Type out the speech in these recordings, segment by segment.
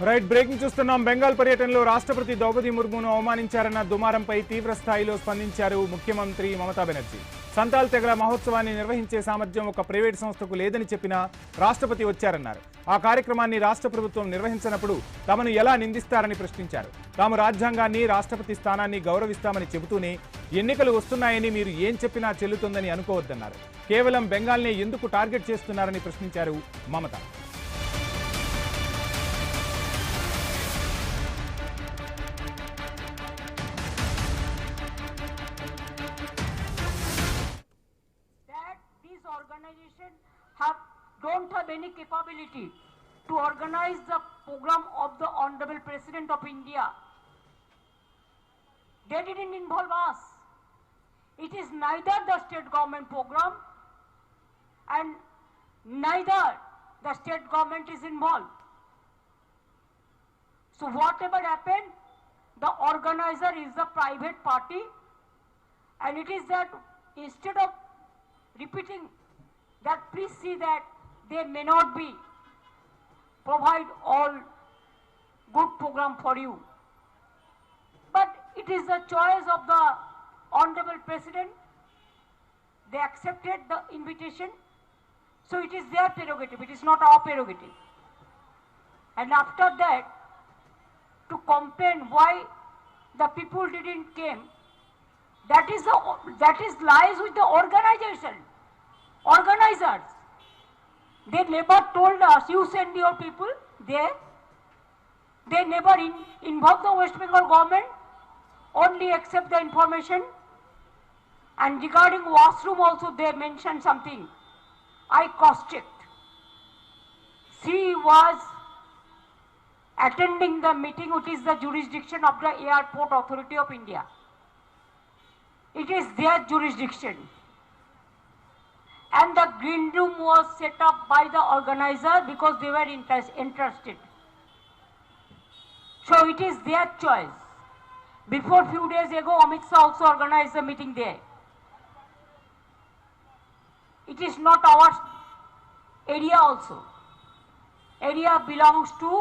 Right breaking చూస్తున్నాం. బెంగాల్ పర్యటనలో రాష్ట్రపతి ద్రౌపది ముర్మును అవమానించారన్న దుమారంపై తీవ్ర స్థాయిలో స్పందించారు ముఖ్యమంత్రి మమతా బెనర్జీ. సంతాల్ తెగల మహోత్సవాన్ని నిర్వహించే సామర్థ్యం ఒక ప్రైవేట్ సంస్థకు లేదని చెప్పినా రాష్ట్రపతి వచ్చారన్నారు. ఆ కార్యక్రమాన్ని రాష్ట్ర ప్రభుత్వం నిర్వహించినప్పుడు తమను ఎలా నిందిస్తారని ప్రశ్నించారు. తాము రాజ్యాంగాన్ని, రాష్ట్రపతి స్థానాన్ని గౌరవిస్తామని చెబుతూనే ఎన్నికలు వస్తున్నాయని మీరు ఏం చెప్పినా చెల్లుతుందని అనుకోవద్దన్నారు. కేవలం బెంగాల్నే ఎందుకు టార్గెట్ చేస్తున్నారని ప్రశ్నించారు మమత. Don't have any capability to organize the program of the Honorable President of India. They didn't involve us. It is neither the state government program and neither the state government is involved. So whatever happened, the organizer is the private party, and it is that instead of repeating that, please see that they may not be provide all good program for you. But it is the choice of the Honorable President. They accepted the invitation. So it is their prerogative. It is not our prerogative. And after that, to complain why the people didn't came, that is lies with the organizers. They never told us, you send your people there. They never involve the West Bengal government, only accept the information. And regarding washroom also they mentioned something. I cross-checked. She was attending the meeting, which is the jurisdiction of the Airport Authority of India. It is their jurisdiction. And the green room was set up by the organizer because they were interested. So it is their choice. Before few days ago, Amit Shah also organized a meeting there. It is not our area also. Area belongs to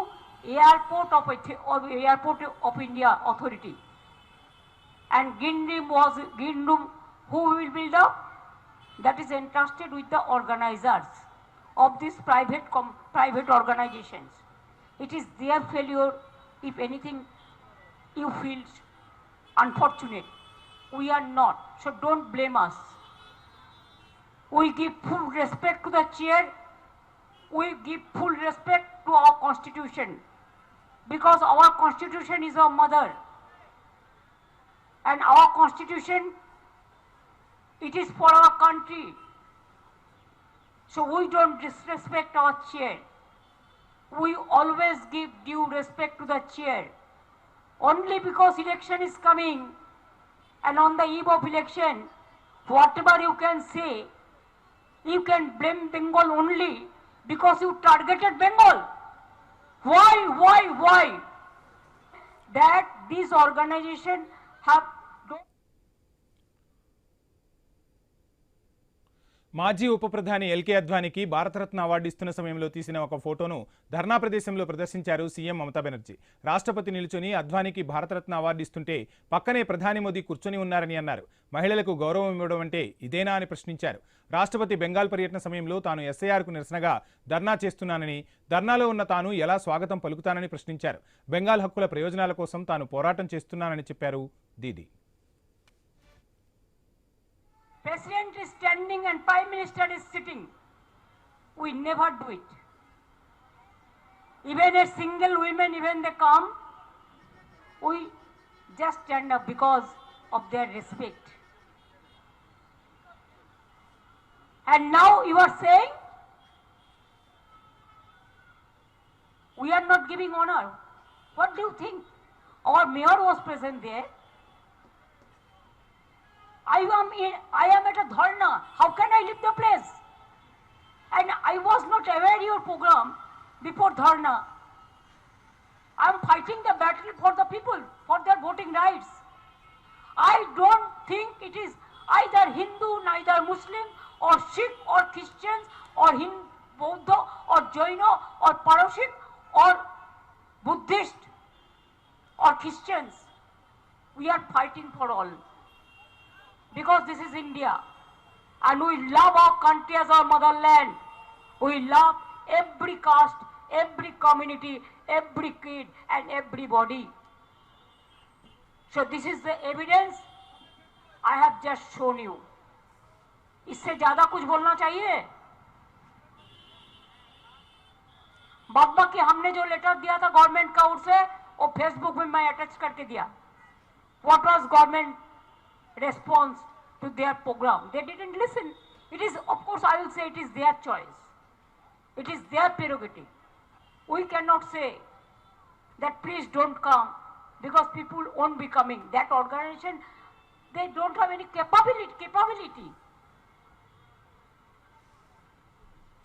Airport of India Authority. And green room who will build up? That is entrusted with the organizers of these private organizations. It is their failure if anything you feel unfortunate. We are not, so don't blame us. We give full respect to the chair. We give full respect to our constitution, because our constitution is our mother, and our constitution, it is for our country. So we don't disrespect our chair. We always give due respect to the chair. Only because election is coming, and on the eve of election, whatever you can say, you can blame Bengal only because you targeted Bengal. Why? That these organizations have మాజీ ఉప ప్రధాని LK అద్వానీకి Bharat Ratna award ఇస్తున్న సమయంలో తీసిన ఒక ఫోటోను ధర్నా ప్రదేశంలో ప్రదర్శించారు సీఎం మమతా బెనర్జీ. రాష్ట్రపతి నిల్చుని అద్వానీకి భారతరత్న అవార్డు ఇస్తుంటే పక్కనే ప్రధాని మోదీ కూర్చొని ఉన్నారని అన్నారు. మహిళలకు గౌరవం ఇవ్వడం అంటే ఇదేనా అని ప్రశ్నించారు. రాష్ట్రపతి బెంగాల్ పర్యటన సమయంలో తాను ఎస్ఐఆర్కు నిరసనగా ధర్నా చేస్తున్నానని, ధర్నాలో ఉన్న తాను ఎలా స్వాగతం పలుకుతానని ప్రశ్నించారు. బెంగాల్ హక్కుల ప్రయోజనాల కోసం తాను పోరాటం చేస్తున్నానని చెప్పారు Didi. President is standing and Prime Minister is sitting. We never do it. Even a single woman, even they come, we just stand up because of their respect. And now you are saying we are not giving honor. What do you think? Our mayor was present there. I am at a dharna. How can I leave the place? And I was not aware your program before dharna. I am fighting the battle for the people, for their voting rights. I don't think it is either Hindu, neither Muslim, or Sikh, or Christians, or Buddha, or Jaina, or Parashik, or Buddhist or Christians. We are fighting for all. Because this is India. And we love our country as our motherland. We love every caste, every community, every kid and everybody. So this is the evidence I have just shown you. इससे ज्यादा कुछ बोलना चाहिए? बाद बाकी हमने जो letter दिया था गवर्नमेंट का ओर से वो फेसबुक में मैं अटैच करके दिया. What was government response to their program? They didn't listen. It is, of course, I will say it is their choice. It is their prerogative. We cannot say that please don't come because people won't be coming. That organization, they don't have any capability.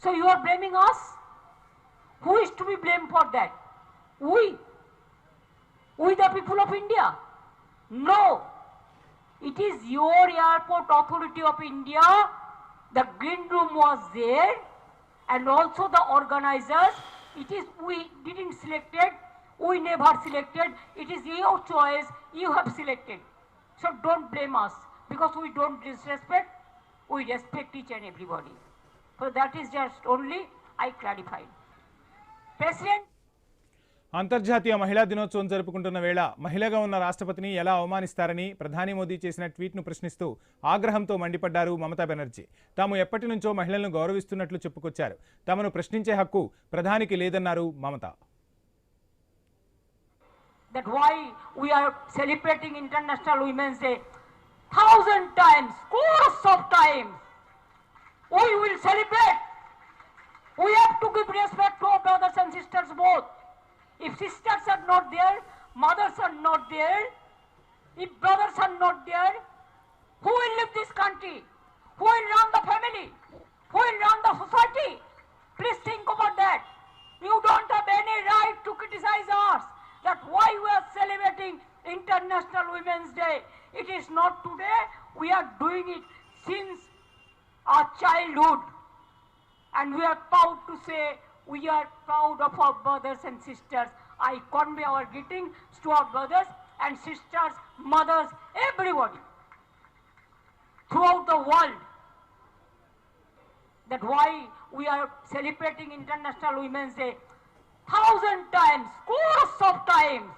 So you are blaming us? Who is to be blamed for that? We the people of India. No, it is your Airport Authority of India. The green room was there and also the organizers. It is, we didn't select it, we never selected. It is your choice, you have selected. So don't blame us because we don't disrespect, we respect each and everybody. So that is just only I clarified. President. అంతర్జాతీయ మహిళా దినోత్సవం జరుపుకుంటున్న వేళ మహిళగా ఉన్న రాష్ట్రపతిని ఎలా అవమానిస్తారని ప్రధాని మోదీ చేసిన ట్వీట్ను ప్రశ్నిస్తూ ఆగ్రహంతో మండిపడ్డారు మమతా బెనర్జీ. తాము ఎప్పటి నుంచో మహిళలను గౌరవిస్తున్నట్లు చెప్పుకొచ్చారు. తమను ప్రశ్నించే హక్కు ప్రధానికి లేదన్నారు Mamata. That why we are celebrating International Women's Day 1,000 times, course of times. We will celebrate. We have to give respect to our brothers and sisters both. If sisters are not there, mothers are not there, if brothers are not there, who will live this country? Who will run the family? Who will run the society? Please think about that. You don't have any right to criticize us. That why we are celebrating International Women's Day. It is not today. We are doing it since our childhood. And we are proud to say we are proud of our brothers and sisters. I convey our greetings to our brothers and sisters, mothers, everybody throughout the world. That why we are celebrating International Women's Day 1,000 times, course of times.